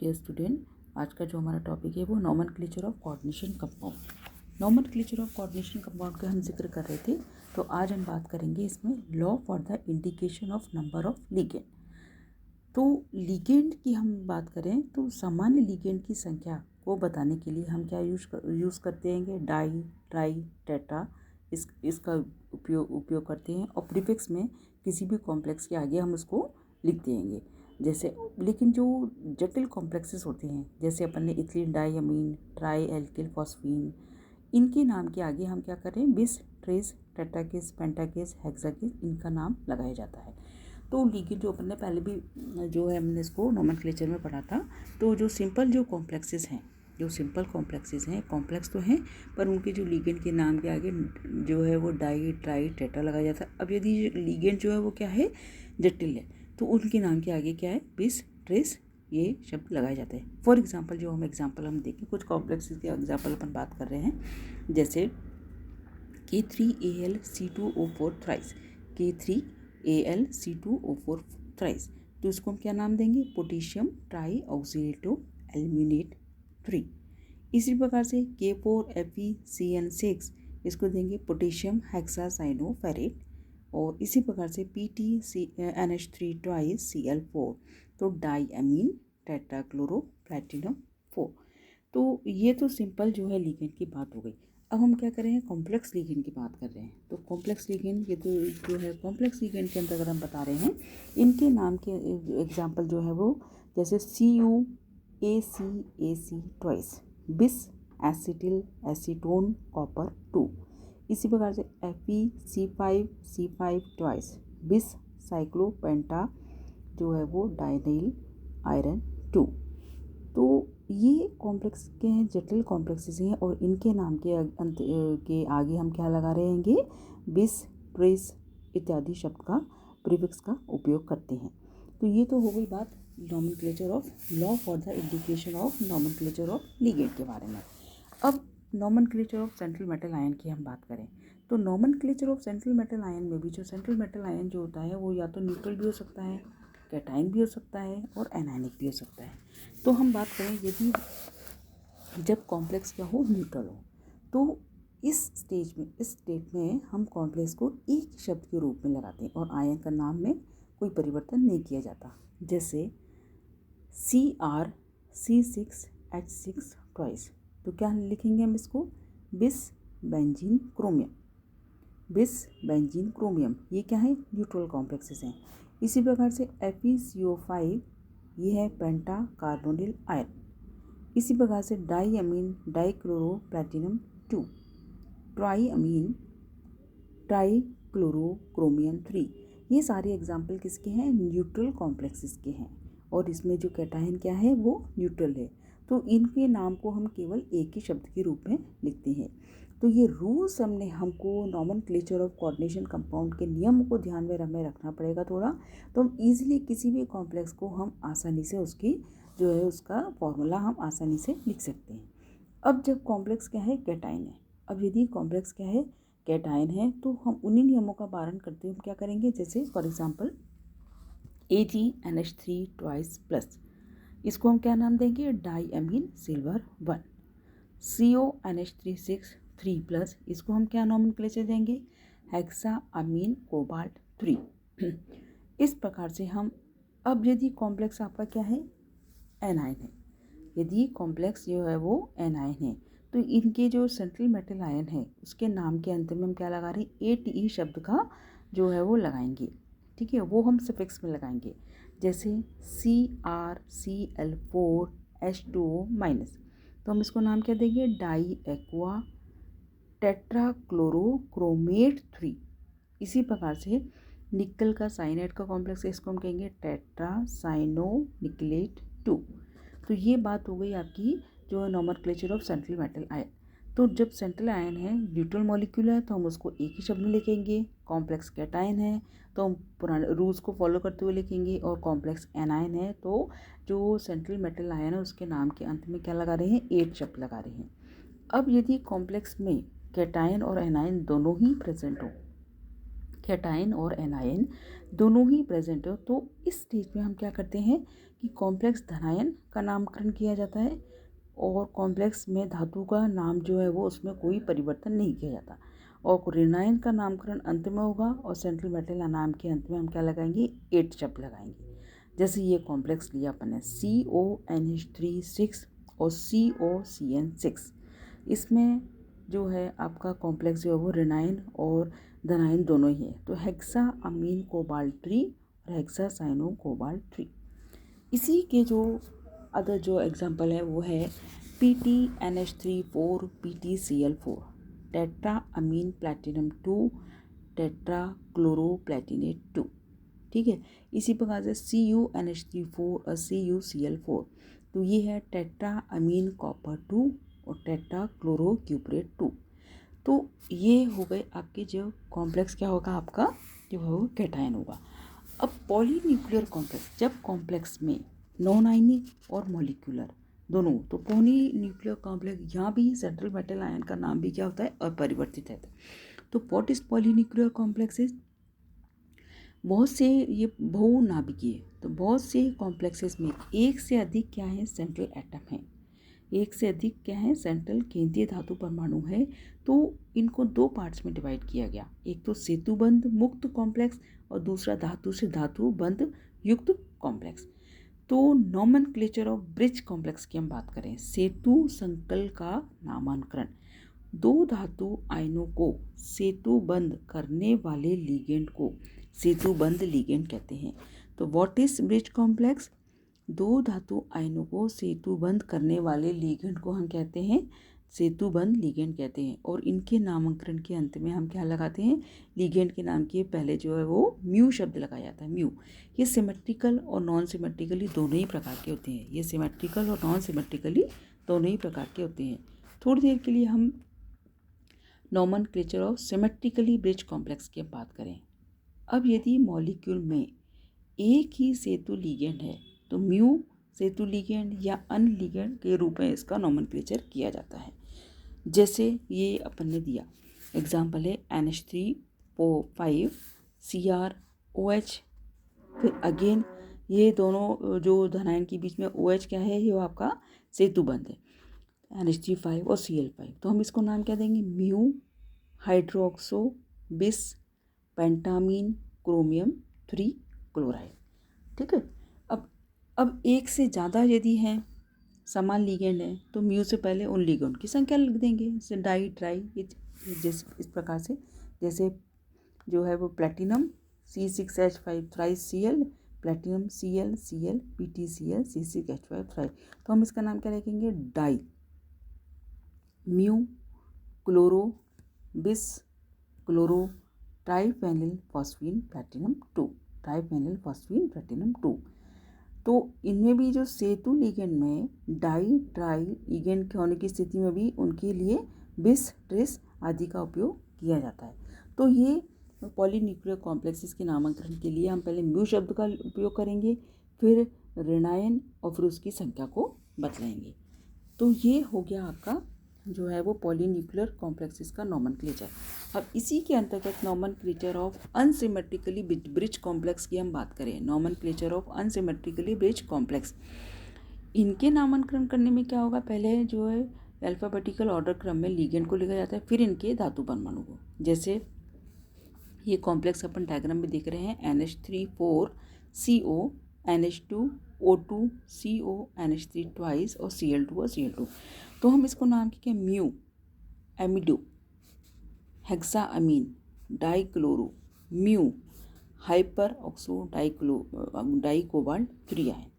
Dear student, आज का जो हमारा टॉपिक है वो nomenclature of coordination compound. Nomenclature of coordination compound का हम जिक्र कर रहे थे, तो आज हम बात करेंगे इसमें law for the indication of number of ligand. तो लिगेंड की हम बात करें तो सामान्य लिगेंड की संख्या को बताने के लिए हम क्या यूज़ करते हैं, डाई, ट्राई, टेट्रा, इसका उपयोग करते हैं। और प्रीफिक्स में किसी भी कॉम्प्लेक्स के आगे हम उसको लिख देंगे। जैसे लेकिन जो जटिल कॉम्प्लेक्सेस होते हैं, जैसे अपन ने इथिलीन डाइअमीन, ट्राई एल्किल फॉस्फीन, इनके नाम के आगे हम क्या करें, बिस, ट्रेस, टेट्राकेस, पेंटाकेस, हेक्साकेस, इनका नाम लगाया जाता है। तो लिगेंड जो अपन ने पहले भी जो है हमने इसको नोमेनक्लेचर में पढ़ा था। तो जो सिंपल कॉम्प्लेक्सेस हैं, कॉम्प्लेक्स तो हैं, पर उनके जो लिगेंड के नाम के आगे जो है वो डाई, ट्राई, टेट्रा लगाया जाता है। अब यदि लिगेंड जो है वो क्या है, जटिल है, तो उनके नाम के आगे क्या है, बिस, ट्रेस, ये शब्द लगाए जाते हैं। फॉर एग्जांपल जो हम देखें, कुछ कॉम्प्लेक्सेस के एग्जांपल अपन बात कर रहे हैं, जैसे K3Al2O4 थ्राइस, K3Al2O4 थ्राइस, तो इसको हम क्या नाम देंगे, पोटेशियम ट्राई ऑक्सीडेटो एल्यूमिनेट 3। इसी प्रकार से K4FeCN6, इसको देंगे पोटेशियम हेक्सासाइनोफेरेट। और इसी प्रकार से PTNH3 ट्वाइस Cl4, तो डाइअमीन टेट्राक्लोरो प्लैटिनम 4। तो ये तो सिंपल जो है लिगेंड की बात हो गई। अब हम क्या कर रहे हैं, कॉम्प्लेक्स लिगेंड की बात कर रहे हैं। तो कॉम्प्लेक्स लिगेंड, ये तो जो है कॉम्प्लेक्स लिगेंड के अंतर्गत हम बता रहे हैं, इनके नाम के एग्जांपल जो है वो, जैसे CuACAC ट्वाइस, बिस एसिटिल एसीटोन कॉपर 2। इसी प्रकार से FeC5C5 ट्वाइस, बिस साइक्लोपेंटा जो है वो डाइनिल आयरन 2। तो ये कॉम्प्लेक्स के हैं, जटिल कॉम्प्लेक्सेस हैं, और इनके नाम के आगे हम क्या लगा रहे हैं, बिस, ट्रेस इत्यादि शब्द का, प्रीफिक्स का उपयोग करते हैं। तो ये तो हो गई बात nomenclature of, law for the indication of nomenclature of ligand के बारे में। अब nomenclature of central metal ion की हम बात करें, तो nomenclature of central metal ion में भी जो सेंट्रल मेटल आयन जो होता है वो या तो न्यूट्रल भी हो सकता है, कैटाइन भी हो सकता है, और एनायनिक भी हो सकता है। तो हम बात करें यदि जब कॉम्प्लेक्स क्या हो, न्यूट्रल हो, तो इस स्टेट में हम कॉम्प्लेक्स को एक शब्द के रूप में लगाते हैं और आयन का नाम में कोई परिवर्तन नहीं किया जाता। जैसे CrC6H6 ट्वाइस, तो क्या लिखेंगे हम इसको, बिस बेंजीन क्रोमियम, बिस बेंजीन क्रोमियम, ये क्या है, न्यूट्रल कॉम्प्लेक्सेस हैं। इसी प्रकार से FeCO5, ये है पेंटा कार्बोनिल आयन। इसी प्रकार से डाइअमीन डाइक्लोरो प्लैटिनम 2, ट्राइअमीन ट्राइक्लोरो क्रोमियम 3। ये सारे एग्जाम्पल किसके हैं, न्यूट्रल कॉम्प्लेक्सेस के हैं, और इसमें जो कैटायन क्या है वो न्यूट्रल है। तो इनके नाम को हम केवल एक ही शब्द के रूप में लिखते हैं। तो ये रूल्स हमको नोमेनक्लेचर ऑफ कोऑर्डिनेशन कंपाउंड के नियम को ध्यान में हमें रखना पड़ेगा थोड़ा, तो हम ईजिली किसी भी कॉम्प्लेक्स को हम आसानी से उसकी जो है उसका फॉर्मूला हम आसानी से लिख सकते हैं। अब जब कॉम्प्लेक्स क्या है, कैटायन है, अब यदि कॉम्प्लेक्स क्या है, कैटायन है, तो हम उन्हीं नियमों का पालन करते हुए क्या करेंगे, जैसे for example AgNH3 twice plus, इसको हम क्या नाम देंगे, डाइअमीन सिल्वर 1। CONH3 3 प्लस, इसको हम क्या नोमेनक्लेचर देंगे, हेक्साअमीन कोबाल्ट 3। इस प्रकार से हम, अब यदि कॉम्प्लेक्स आपका क्या है, एनायन है, यदि कॉम्प्लेक्स जो है वो एनायन है, तो इनके जो सेंट्रल मेटल आयन है उसके नाम के अंत में हम क्या लगा रहे हैं, ATE शब्द का जो है वो लगाएंगे, ठीक है, वो हम सफिक्स में लगाएंगे। जैसे CrCl4H2O माइनस, तो हम इसको नाम क्या देंगे, डाई एक्वा टेट्राक्लोरोक्रोमेट 3। इसी प्रकार से निकल का साइनाइड का कॉम्प्लेक्स है, इसको हम कहेंगे टेट्रासाइनोनिकलेट 2। तो ये बात हो गई आपकी जो है nomenclature of central metal ion. तो जब सेंट्रल आयन है, न्यूट्रल मॉलिक्यूल है, तो हम उसको एक ही शब्द में लिखेंगे। कॉम्प्लेक्स कैटायन है तो हम पुराने रूल्स को फॉलो करते हुए लिखेंगे, और कॉम्प्लेक्स एनायन है तो जो सेंट्रल मेटल आयन है उसके नाम के अंत में क्या लगा रहे हैं, 8 शब्द लगा रहे हैं। अब यदि कॉम्प्लेक्स में कैटायन और एनायन दोनों ही प्रेजेंट हो, कैटायन और एनायन दोनों ही प्रेजेंट हो, तो इस स्टेज में हम क्या करते हैं कि कॉम्प्लेक्स धनायन का नामकरण किया जाता है और कॉम्प्लेक्स में धातु का नाम जो है वो उसमें कोई परिवर्तन नहीं किया जाता। और ऋणायन का नामकरण अंत में होगा और सेंट्रल मेटल नाम के अंत में हम क्या लगाएंगे, 8 शब्द लगाएंगे। जैसे ये कॉम्प्लेक्स लिया अपन ने CONH3 और COCN6, इसमें जो है आपका कॉम्प्लेक्स जो है वो ऋणायन और धनायन दोनों ही है। तो हेक्सा अमीन कोबाल्ट 3 और हेक्सा साइनो कोबाल्ट 3। इसी के जो अदर जो एग्जांपल है वो है PTNH3 4 PTCl4, tetra amine platinum 2 tetra chloro प्लैटिनेट 2। ठीक है, इसी प्रकार से CuNH3 4 और CuCl4, तो ये है टेट्रा अमीन कॉपर 2 और टेट्रा क्लोरो क्यूपरेट 2। तो ये हो गए आपके जो कॉम्प्लेक्स क्या होगा, आपका जो है वो कैटायन होगा। अब पॉलीन्यूक्लियर कॉम्प्लेक्स, जब कॉम्प्लेक्स में नॉन आयनिक और मॉलिक्यूलर दोनों, तो पॉलीन्यूक्लियर कॉम्प्लेक्स, यहाँ भी सेंट्रल मेटल आयन का नाम भी क्या होता है, अपरिवर्तित है। तो व्हाट इज पॉलीन्यूक्लियर कॉम्प्लेक्सेस, बहुत से ये बहुनाभिकीय, तो बहुत से कॉम्प्लेक्सेस में एक से अधिक क्या है, सेंट्रल एटम है, एक से अधिक क्या है, सेंट्रल केंद्रीय धातु परमाणु है। तो इनको 2 पार्ट्स में डिवाइड किया गया, एक तो सेतुबंध मुक्त कॉम्प्लेक्स और दूसरा धातु से धातु बंध युक्त कॉम्प्लेक्स। तो नॉमेनक्लेचर ऑफ ब्रिज कॉम्प्लेक्स की हम बात करें, सेतु संकल का नामांकरण, 2 धातु आयनों को सेतुबंध करने वाले लिगेंड को सेतुबंध लिगेंड कहते हैं। तो व्हाट इज ब्रिज कॉम्प्लेक्स, 2 धातु आयनों को सेतुबंध करने वाले लिगेंड को हम कहते हैं सेतुबंध लिगेंड कहते हैं। और इनके नामकरण के अंत में हम क्या लगाते हैं, लिगेंड के नाम के पहले जो है वो म्यू शब्द लगाया जाता है, म्यू। ये सिमेट्रिकल और नॉन सिमेट्रिकली दोनों ही प्रकार के होते हैं, ये सिमेट्रिकल और नॉन सिमेट्रिकली दोनों ही प्रकार के होते हैं। थोड़ी देर के लिए हम nomenclature of symmetrically bridge complex की बात करें। अब यदि मॉलिक्यूल में एक ही सेतु लिगेंड है तो म्यू सेतु लिगेंड या अन लिगेंड के रूप में इसका नॉमेनक्लेचर किया जाता है। जैसे ये अपन ने दिया एग्जाम्पल है NH3O5 CrOH, फिर अगेन ये दोनों जो धनायन के बीच में OH क्या है, ये आपका सेतुबंध है NH3 और Cl5। तो हम इसको नाम क्या देंगे, म्यू हाइड्रोक्सो बिस पेंटामीन क्रोमियम 3 क्लोराइड। ठीक है, अब एक से ज़्यादा यदि हैं समान लिगेंड है तो म्यू से पहले उन लिगेंड की संख्या लिख देंगे, जैसे डाई ट्राई, इस प्रकार से। जैसे जो है वो platinum C6H5 thrice Cl, platinum Cl PTCl C6H5 thrice. तो हम इसका नाम क्या लिखेंगे, di mu chloro bis chloro triphenyl phosphine platinum 2, triphenyl phosphine platinum 2। तो इनमें भी जो सेतु लिगेंड में डाई ट्राई लिगेंड होने की स्थिति में भी उनके लिए बिस ट्रिस आदि का उपयोग किया जाता है। तो ये पॉलीन्यूक्लियर कॉम्प्लेक्सेस के नामकरण के लिए हम पहले म्यू शब्द का उपयोग करेंगे, फिर ऋणायन और फिर उसकी संख्या को बतलाएंगे। तो ये हो गया आपका जो है वो पॉलीन्यूक्लियर कॉम्प्लेक्सेस का नॉमेनक्लेचर। अब इसी के अंतर्गत nomenclature of unsymmetrically bridge complex की हम बात करें, nomenclature of unsymmetrically bridge complex, इनके नामांकन करने में क्या होगा, पहले जो है अल्फ़ाबेटिकल ऑर्डर क्रम में लिगेंड को लिखा जाता है, फिर इनके धातु परमाणु को। जैसे ये कॉम्प्लेक्स अपन डायग्राम में देख रहे हैं, NH3 4 CO NH2 O2 CO NH3 twice और Cl2 और Cl2। तो हम इसको नाम क्या, mu amido hexa amine dichloro mu hyper oxo dicobalt 3 ion.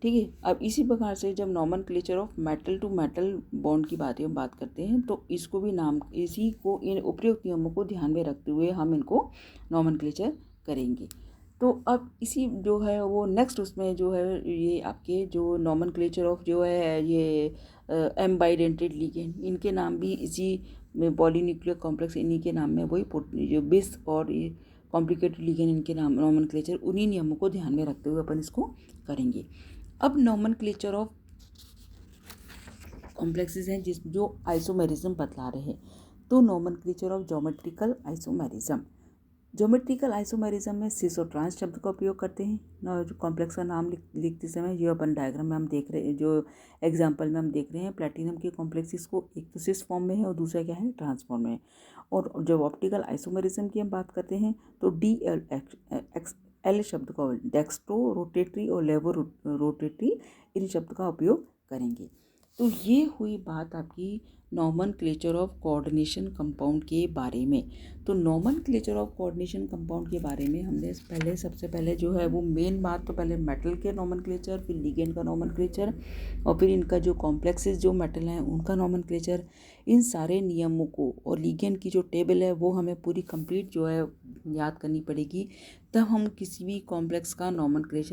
ठीक है, अब इसी प्रकार से जब nomenclature of metal to metal bond की बात करते हैं तो इसको भी नाम, इसी को इन उपयुक्त नियमों को ध्यान में रखते हुए हम इनको नॉमेनक्लेचर करेंगे। तो अब इसी जो है वो नेक्स्ट उसमें जो है ये आपके जो नॉमेनक्लेचर ऑफ जो है ये एम बाइडेंटेड लिगेंड, इनके नाम भी इसी में पॉलीन्यूक्लियर कॉम्प्लेक्स इन्हीं के नाम में, वही जो बिस और ये कॉम्प्लिकेटेड लिगेंड, इनके नाम नॉमेनक्लेचर उन्हीं नियमों को ध्यान में रखते हुए अपन इसको करेंगे। अब नॉमेनक्लेचर ऑफ कॉम्प्लेक्सेस हैं जो आइसोमेरिज्म बतला रहे हैं। तो nomenclature of geometrical isomerism, geometrical isomerism में सिस और ट्रांस शब्द का उपयोग करते हैं ना। जो कॉम्प्लेक्स का नाम लिखते समय जो अपन डायग्राम में हम देख रहे हैं, जो एग्जांपल में हम देख रहे हैं, प्लेटिनम के कॉम्प्लेक्सिस को एक तो सिस फॉर्म में है और दूसरा क्या है, ट्रांस फॉर्म में है। और जब ऑप्टिकल आइसोमेरिज्म की हम बात करते हैं तो डी एल शब्द का डेक्स्ट्रो रोटेटरी और लेवो रोटेटरी इन शब्द का उपयोग करेंगे। तो ये हुई बात आपकी नॉमनक्लेचर ऑफ कोऑर्डिनेशन कंपाउंड के बारे में। तो नॉमनक्लेचर ऑफ कोऑर्डिनेशन कंपाउंड के बारे में हमने सबसे पहले जो है वो मेन बात, तो पहले मेटल के नॉमनक्लेचर, फिर लिगेंड का नॉमनक्लेचर, और फिर इनका जो कॉम्प्लेक्सेस जो मेटल हैं उनका नॉमनक्लेचर। इन सारे नियमों को और लिगेंड की जो टेबल है वो हमें पूरी कंप्लीट जो है याद करनी पड़ेगी, तब हम किसी भी कॉम्प्लेक्स का नॉमनक्लेचर